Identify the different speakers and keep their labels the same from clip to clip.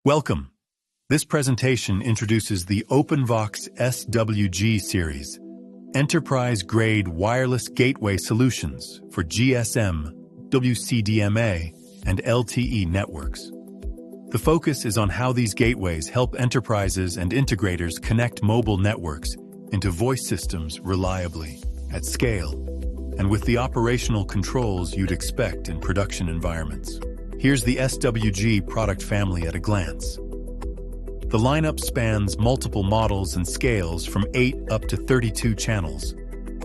Speaker 1: Welcome. This presentation introduces the OpenVox SWG series, enterprise-grade wireless gateway solutions for GSM, WCDMA, and LTE networks. The focus is on how these gateways help enterprises and integrators connect mobile networks into voice systems reliably, at scale, and with the operational controls you'd expect in production environments. Here's the SWG product family at a glance. The lineup spans multiple models and scales from 8 up to 32 channels,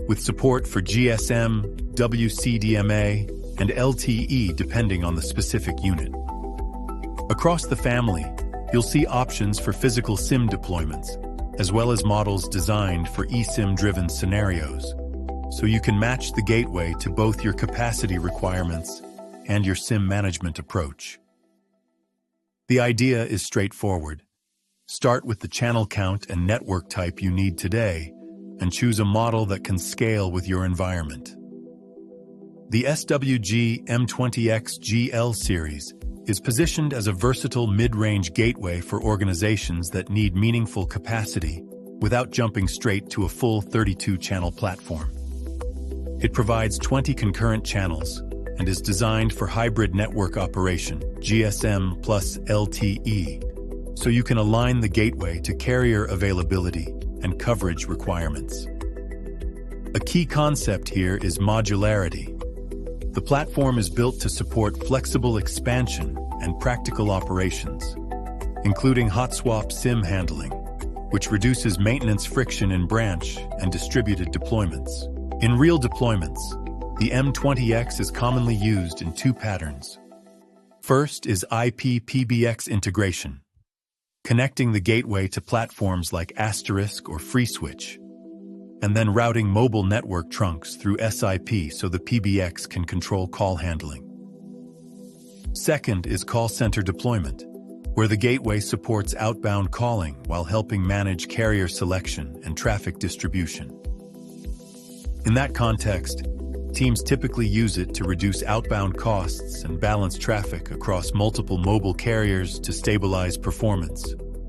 Speaker 1: with support for GSM, WCDMA, and LTE depending on the specific unit. Across the family, you'll see options for physical SIM deployments, as well as models designed for eSIM-driven scenarios, so you can match the gateway to both your capacity requirements and your SIM management approach. The idea is straightforward. Start with the channel count and network type you need today, and choose a model that can scale with your environment. The SWG M20X GL series is positioned as a versatile mid-range gateway for organizations that need meaningful capacity without jumping straight to a full 32-channel platform. It provides 20 concurrent channels and is designed for hybrid network operation, GSM plus LTE, so you can align the gateway to carrier availability and coverage requirements. A key concept here is modularity. The platform is built to support flexible expansion and practical operations, including hot swap SIM handling, which reduces maintenance friction in branch and distributed deployments. In real deployments, the M20X is commonly used in two patterns. First is IP-PBX integration, connecting the gateway to platforms like Asterisk or FreeSwitch, and then routing mobile network trunks through SIP so the PBX can control call handling. Second is call center deployment, where the gateway supports outbound calling while helping manage carrier selection and traffic distribution. In that context, teams typically use it to reduce outbound costs and balance traffic across multiple mobile carriers to stabilize performance.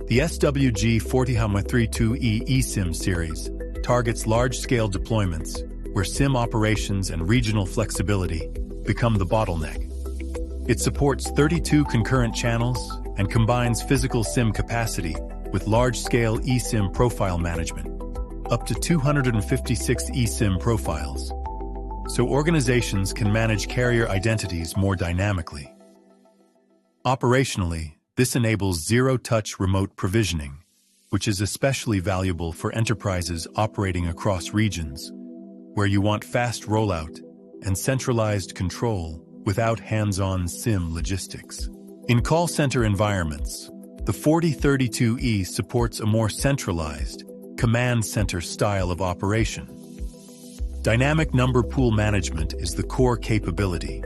Speaker 1: The SWG 40HAMA32E eSIM series targets large-scale deployments where SIM operations and regional flexibility become the bottleneck. It supports 32 concurrent channels and combines physical SIM capacity with large-scale eSIM profile management, up to 256 eSIM profiles, so organizations can manage carrier identities more dynamically. Operationally, this enables zero-touch remote provisioning, which is especially valuable for enterprises operating across regions, where you want fast rollout and centralized control without hands-on SIM logistics. In call center environments, the 4032E supports a more centralized, command center style of operation. Dynamic number pool management is the core capability,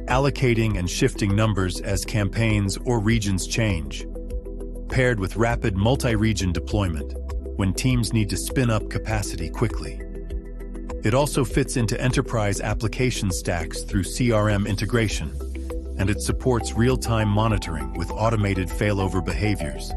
Speaker 1: allocating and shifting numbers as campaigns or regions change, paired with rapid multi-region deployment when teams need to spin up capacity quickly. It also fits into enterprise application stacks through CRM integration, and it supports real-time monitoring with automated failover behaviors,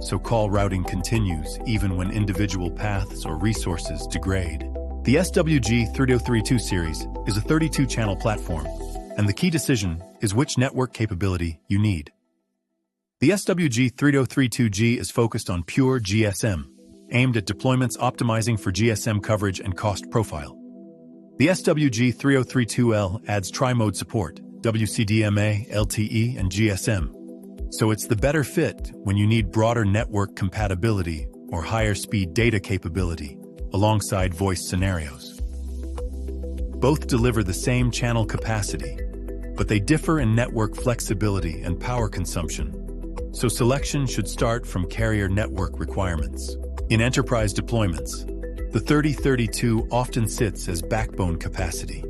Speaker 1: so call routing continues even when individual paths or resources degrade. The SWG 3032 series is a 32-channel platform, and the key decision is which network capability you need. The SWG 3032G is focused on pure GSM, aimed at deployments optimizing for GSM coverage and cost profile. The SWG 3032L adds tri-mode support, WCDMA, LTE, and GSM, so it's the better fit when you need broader network compatibility or higher speed data capability alongside voice scenarios. Both deliver the same channel capacity, but they differ in network flexibility and power consumption, so selection should start from carrier network requirements. In enterprise deployments, the 3032 often sits as backbone capacity.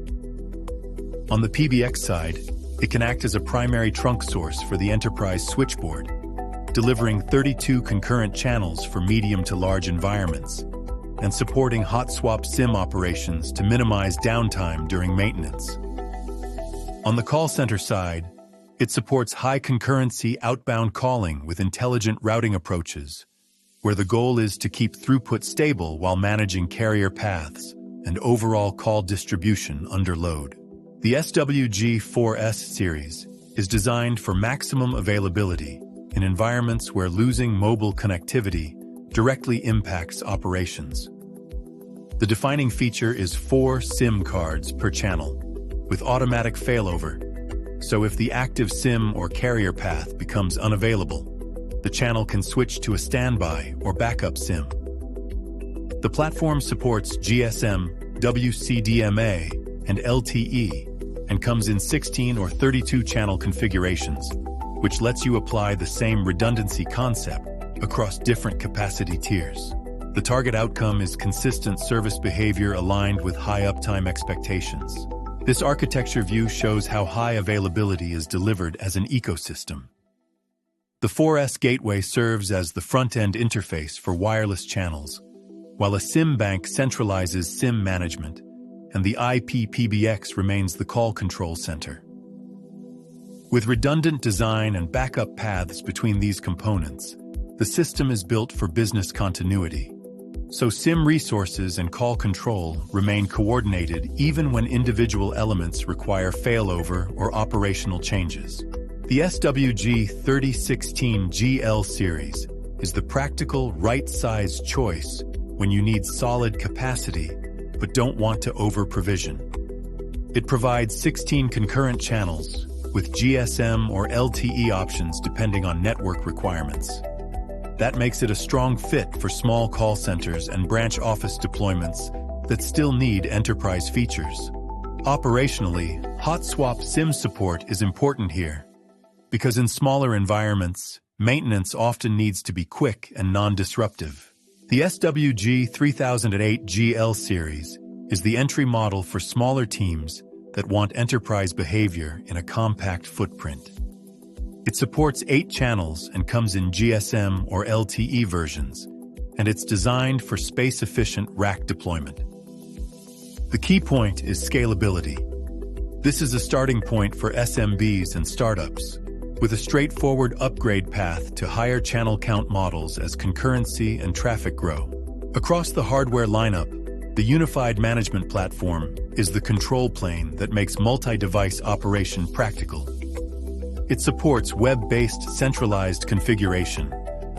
Speaker 1: On the PBX side, it can act as a primary trunk source for the enterprise switchboard, delivering 32 concurrent channels for medium to large environments, and supporting hot swap SIM operations to minimize downtime during maintenance. On the call center side, It supports high concurrency outbound calling with intelligent routing approaches, where the goal is to keep throughput stable while managing carrier paths and overall call distribution under load. The SWG4S series is designed for maximum availability in environments where losing mobile connectivity directly impacts operations. The defining feature is 4 SIM cards per channel, with automatic failover, so if the active SIM or carrier path becomes unavailable, the channel can switch to a standby or backup SIM. The platform supports GSM, WCDMA, and LTE, and comes in 16 or 32 channel configurations, which lets you apply the same redundancy concept across different capacity tiers. The target outcome is consistent service behavior aligned with high uptime expectations. This architecture view shows how high availability is delivered as an ecosystem. The 4S gateway serves as the front-end interface for wireless channels, while a SIM bank centralizes SIM management, and the IP-PBX remains the call control center. With redundant design and backup paths between these components, the system is built for business continuity, so SIM resources and call control remain coordinated even when individual elements require failover or operational changes. The SWG3016GL series is the practical right-size choice when you need solid capacity but don't want to over-provision. It provides 16 concurrent channels with GSM or LTE options depending on network requirements. That makes it a strong fit for small call centers and branch office deployments that still need enterprise features. Operationally, hot swap SIM support is important here, because in smaller environments, maintenance often needs to be quick and non-disruptive. The SWG3008GL series is the entry model for smaller teams that want enterprise behavior in a compact footprint. It supports 8 channels and comes in GSM or LTE versions, and it's designed for space-efficient rack deployment. The key point is scalability. This is a starting point for SMBs and startups, with a straightforward upgrade path to higher channel count models as concurrency and traffic grow. Across the hardware lineup, the unified management platform is the control plane that makes multi-device operation practical. It supports web-based centralized configuration,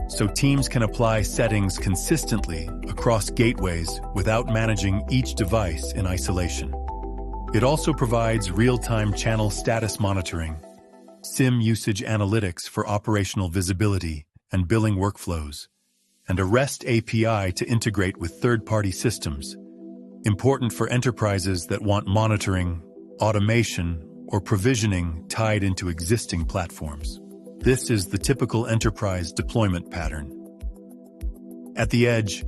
Speaker 1: so teams can apply settings consistently across gateways without managing each device in isolation. It also provides real-time channel status monitoring, SIM usage analytics for operational visibility and billing workflows, and a REST API to integrate with third-party systems, important for enterprises that want monitoring, automation, or provisioning tied into existing platforms. This is the typical enterprise deployment pattern. At the edge,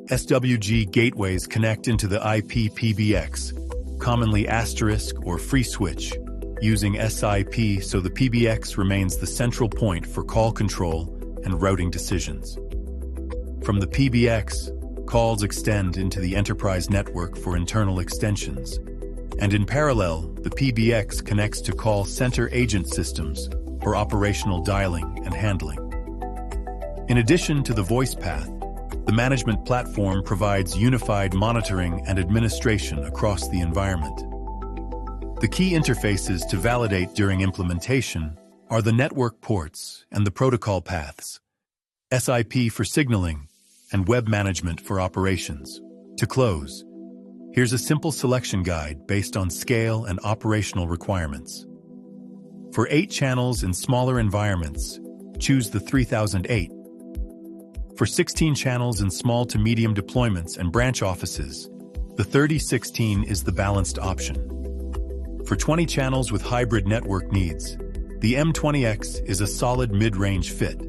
Speaker 1: SWG gateways connect into the IP-PBX, commonly asterisk or free switch, using SIP so the PBX remains the central point for call control and routing decisions. From the PBX, calls extend into the enterprise network for internal extensions, and in parallel, the PBX connects to call center agent systems for operational dialing and handling. In addition to the voice path, the management platform provides unified monitoring and administration across the environment. The key interfaces to validate during implementation are the network ports and the protocol paths, SIP for signaling, and web management for operations. To close, here's a simple selection guide based on scale and operational requirements. For 8 channels in smaller environments, choose the 3008. For 16 channels in small to medium deployments and branch offices, the 3016 is the balanced option. For 20 channels with hybrid network needs, the M20X is a solid mid-range fit.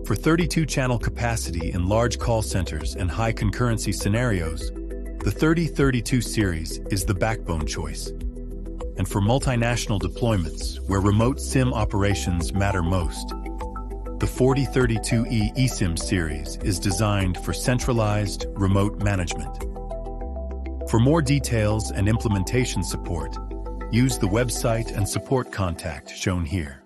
Speaker 1: For 32-channel capacity in large call centers and high concurrency scenarios, the 3032 series is the backbone choice. And for multinational deployments where remote SIM operations matter most, the 4032E eSIM series is designed for centralized remote management. For more details and implementation support, use the website and support contact shown here.